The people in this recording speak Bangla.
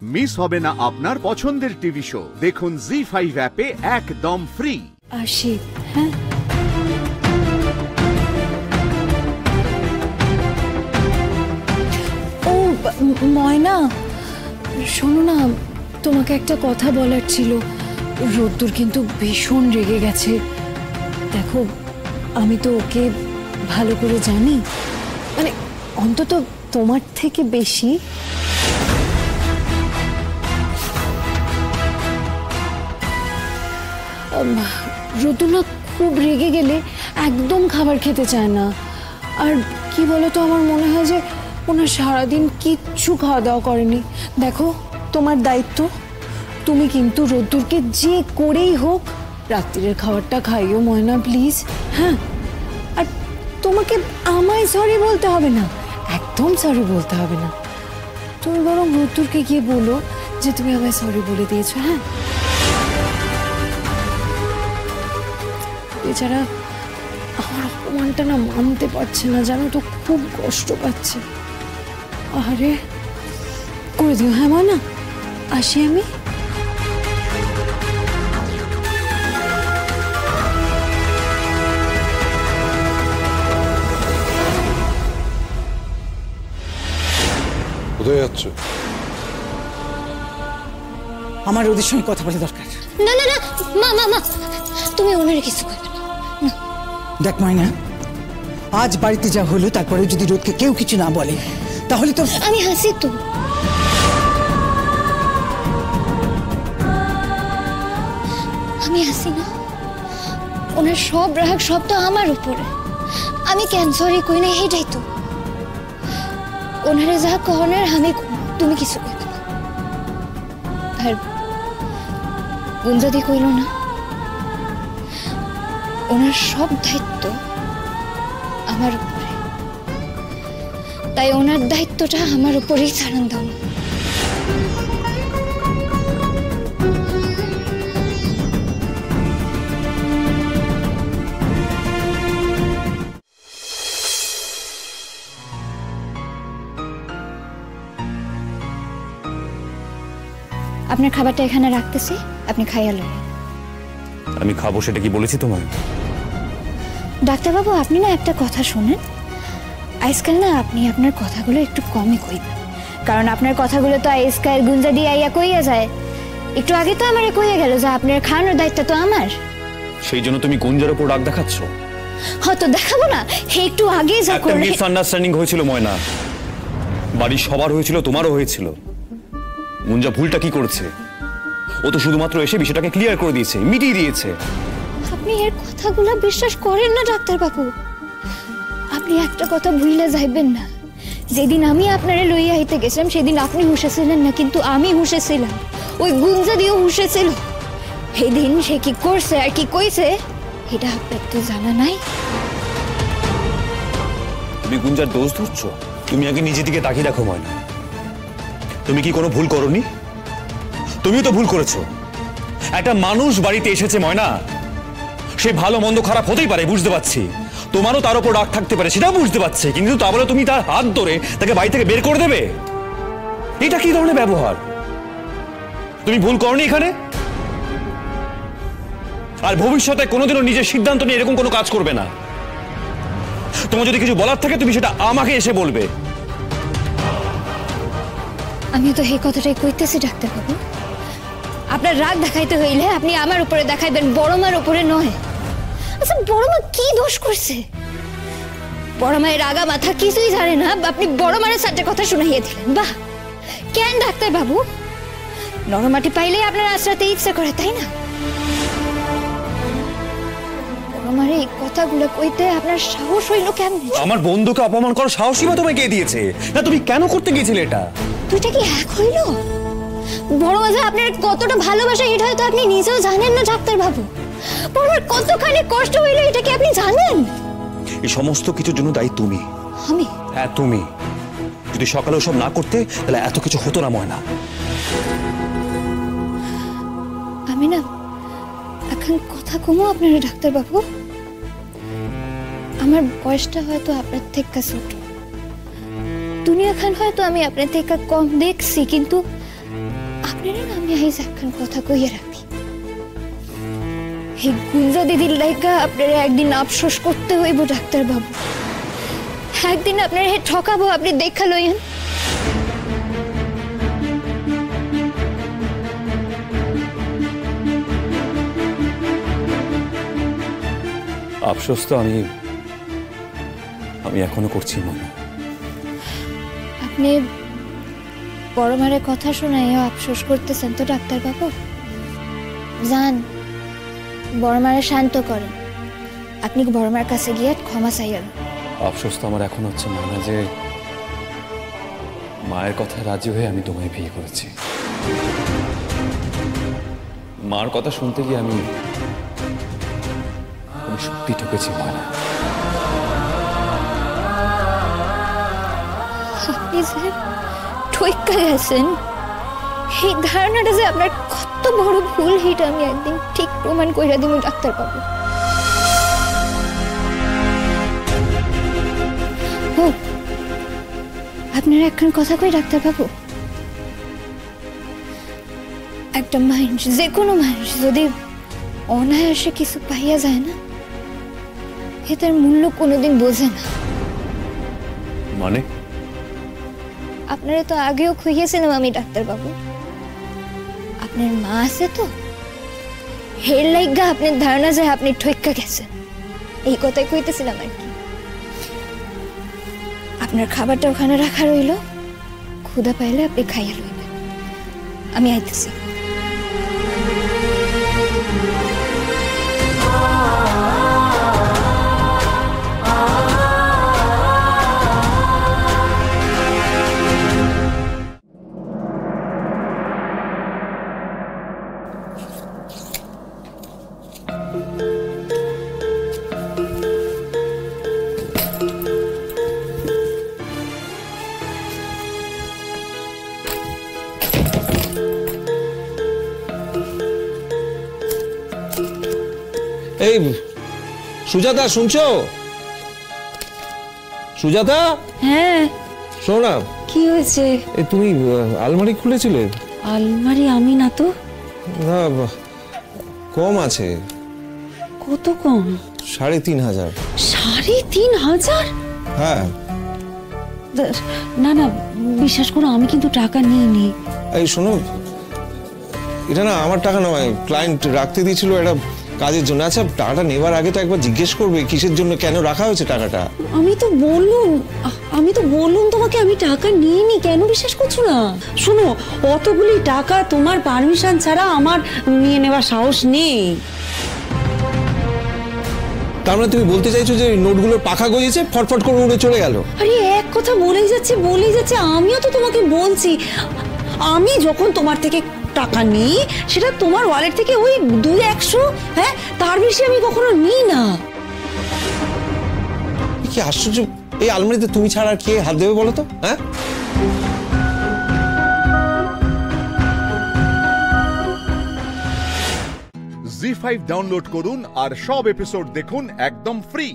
মিস হবে না আপনার পছন্দের টিভি শো। দেখুন জি5 অ্যাপে একদম ফ্রি। আসি, হ্যাঁ। ও ময়না, শোনো না, তোমাকে একটা কথা বলার ছিল। রোদ্দুর কিন্তু ভীষণ রেগে গেছে। দেখো, আমি তো ওকে ভালো করে জানি, মানে অন্তত তোমার থেকে বেশি। রোদ্দুর না খুব রেগে গেলে একদম খাবার খেতে চায় না। আর কি বলতো, আমার মনে হয় যে ওনার সারাদিন কিচ্ছু খাওয়া দাওয়া করেনি। দেখো, তোমার দায়িত্ব, তুমি কিন্তু রোদ্দুরকে যে করেই হোক রাত্রিরের খাবারটা খাইও ময়না, প্লিজ। হ্যাঁ, আর তোমাকে আমায় সরি বলতে হবে না, একদম সরি বলতে হবে না। তুমি বরং রোদ্দুরকে গিয়ে বলো যে তুমি আমায় সরি বলে দিয়েছো। হ্যাঁ, বেচারা আমার অপমানটা না মানতে পারছে না, জানো তো, খুব কষ্ট পাচ্ছে। আরে করে দিও। হ্যাঁ ময়না, আসি আমি। কোথায় যাচ্ছ? আমার ওদের সঙ্গে কথা বলে দরকার। না না না, মা মা মা, তুমি ওনারে কিছু কইবে না। দেখ ময়না, আজ বাড়িতে যা হলো তারপরে যদি রোদকে কেউ কিছু না বলে তাহলে তো আমি হাসি তো। আমি হাসি না, ওনার সব রাগ সব তো আমার উপরে। আমি কেন সরি কই না, এটাই তো। ওনারে যা কহনের আমি, তুমি কিছু কইবে না। আর গুঞ্জাদি কইল না, ওনার সব দায়িত্ব আমার উপরে, তাই ওনার দায়িত্বটা আমার উপরেই ছাড়ান দাও। আপনার খাবারটা এখানে রাখতেছি, আপনি খাইয়া লন। আমি খাবো সেটা কি বলেছি তোমায়? ডাক্তারবাবু, আপনি না একটা কথা শুনেন, আজকাল না আপনি আপনার কথাগুলো একটু কমই কইবেন, কারণ আপনার কথাগুলো তো আজকাল গুঞ্জা দিয়ে আইয়া কইয়া যায়। একটু আগে তো আমারে কইয়া গেল যে আপনার খাওয়ানোর দায়িত্ব তো আমার। সেই জন্য তুমি গুঞ্জার উপর রাগ দেখাচ্ছ? হয়তো দেখাবো না, একটু আগে যা একটা মিসআন্ডারস্ট্যান্ডিং হয়েছিল ময়না, বাড়ির সবার হয়েছিল, তোমারও হয়েছিল। গুঞ্জা ভুলটা কি করেছে? ও তো শুধুমাত্র এসে বিষয়টাকে ক্লিয়ার করে দিয়েছে, মিটিয়ে দিয়েছে। আপনি এর কথাগুলো বিশ্বাস করেন না ডাক্তারবাবু। আপনি একটা কথা ভুলে যাইবেন না, যেদিন আমি আপনারে লইয়া আইতে গেছিলাম সেদিন আপনি হুঁশে ছিলেন না, কিন্তু আমি হুঁশে ছিলাম, ওই গুঞ্জা দিয়েও হুঁশে ছিল। সেদিন সে কি করছে আর কি কইছে এটা আপনার তো জানা নাই। তুমি গুঞ্জার দোষ ধরছো? তুমি আগে নিজে দিকে তাকিয়ে দেখো ময়না, তুমি কি কোনো ভুল করোনি? তুমিও তো ভুল করেছো। একটা মানুষ বাড়িতে এসেছে ময়না, সে ভালো মন্দ খারাপ হতেই পারে, বুঝতে পারছি। তোমারও তার উপর রাগ থাকতে পারে, সেটাও বুঝতে পারছি, কিন্তু তা বলে তুমি তার হাত ধরে তাকে বাড়ি থেকে বের করে দেবে? এটা কি ধরনের ব্যবহার? তুমি ভুল করনি এখানে, আর ভবিষ্যতে কোনোদিনও নিজের সিদ্ধান্ত নিয়ে এরকম কোনো কাজ করবে না। তোমার যদি কিছু বলার থাকে তুমি সেটা আমাকে এসে বলবে। আমি তো এই কথাটাই কইতেছি ডাক্তারবাবু, আপনার রাগ দেখাইতে হইলে আপনি আমার উপরে দেখাইবেন, বড় মার উপরে নয়। আচ্ছা, বড় মা কি দোষ করছে? বড় মায়ের রাগা মাথা কিছুই জানে না, আপনি বড় মায়ের সাথে কথা শুনাইয়ে দিলেন। বাহ, কেন ডাক্তারবাবু? নরমাটি পাইলেই আপনার আশ্রাতে ইচ্ছা করে, তাই না? বড় মার এই কথাগুলো কইতে আপনার সাহস হইল কেমনে? আমার বন্ধুকে অপমান করার সাহসই বা তোমায় কে দিয়েছে? না তুমি কেন করতে গিয়েছিলে এটা? দুইটা কি এক হইল? বড় মা যে আপনার কতটা ভালোবাসা এটা হয়তো আপনি নিজেও জানেন না ডাক্তারবাবু। বড় মার কতখানি কষ্ট হইল এটা কি আপনি জানেন? এই সমস্ত কিছুর জন্য দায়ী তুমি। আমি? হ্যাঁ তুমি। যদি সকালে ওসব না করতে তাহলে এত কিছু হতো না ময়না। আমি না এখন কথা কমো আপনারা ডাক্তারবাবু। আমার বয়সটা হয়তো আপনার থেকে ছোট, দুনিয়া খান হয়তো আমি আপনার থেকে কম দেখছি, কিন্তু আপনারা না আমি আইজ একখান কথা কইয়া রাখি, এই গুঞ্জা দিদির লাইগা আপনারা একদিন আফসোস করতে হইব ডাক্তার বাবু। একদিন আপনারা ঠকাবো, আপনি দেখা লইয়েন। আফসোস তো আমি এখনো করছি মনে। আপনি বড় মারের কথা শোনাইও আফসোস করতেছেন তো ডাক্তার বাবু? যান বড় মারে শান্ত করেন, আপনি বড় মার কাছে গিয়ে ক্ষমা চাইয়েন। আফসোস তো আমার এখন হচ্ছে মনে যে মায়ের কথা রাজি হয়ে আমি তোমায় বিয়ে করেছি। মার কথা শুনতে গিয়ে আমি সত্যি ঠকেছি মানে। আপনি যে ঠইক্কা গেছেন, এই ধারণাটা যে আপনার কত বড় ভুল, এটা আমি একদিন ঠিক প্রমাণ কইরা দিব ডাক্তার বাবু। আপনার একখান কথা কই ডাক্তার বাবু, একটা মানুষ, যে কোনো মানুষ যদি অনায়াসে কিছু পাইয়া যায় না, এটার মূল্য কোনোদিন বোঝে না। মানে আপনারা তো আগেও খুঁজেছিলাম আমি ডাক্তার বাবু, আপনার মা আছে তো, হের লাইগা আপনার ধারণা যায় আপনি ঠইক্কা গেছেন, এই কথাই কইতেছিলাম আর কি। আপনার খাবারটা ওখানে রাখা রইল, ক্ষুধা পাইলে আপনি খাইয়া লইবেন। আমি আইতেছি। এই সুজাতা, শুনছো? সুজাতা, হ্যাঁ শোনো না, কি হয়েছে? এই তুমি আলমারি খুলেছিলে? আলমারি আমি না তো। না, কম আছে। কত কম? ৩,৫০০। ৩,৫০০? হ্যাঁ। না না, বিশ্বাস করো আমি কিন্তু টাকা নিইনি। এই শোনো, এটা না আমার টাকা নয়, ক্লায়েন্ট রাখতে দিয়েছিল এটা কাজের জন্য। আচ্ছা, টাকাটা নেবার আগে তো একবার জিজ্ঞেস করবে কিসের জন্য, কেন রাখা হয়েছে টাকাটা। আমি তো বললুম তোমাকে আমি টাকা নিইনি, কেন বিশ্বাস করছো না? শোনো, অতগুলি টাকা তোমার পারমিশন ছাড়া আমার নিয়ে নেওয়ার সাহস নেই। তার মানে তুমি বলতে চাইছো যে নোটগুলোর পাখা গজিয়েছে, ফটফট করে উড়ে চলে গেল? আরে এক কথা বলেই যাচ্ছে। আমিও তো তোমাকে বলছি, আমি যখন তোমার থেকে টাকা নিই সেটা তোমার ওয়ালেট থেকে ওই 200-100, হ্যাঁ, তার বেশি আমি কখনো নিই না। কি আশ্চর্য, এই আলমারিতে তুমি ছাড়া আর কে হাত দেবে বলো তো? হ্যাঁ, জি5 ডাউনলোড করুন আর সব এপিসোড দেখুন একদম ফ্রি।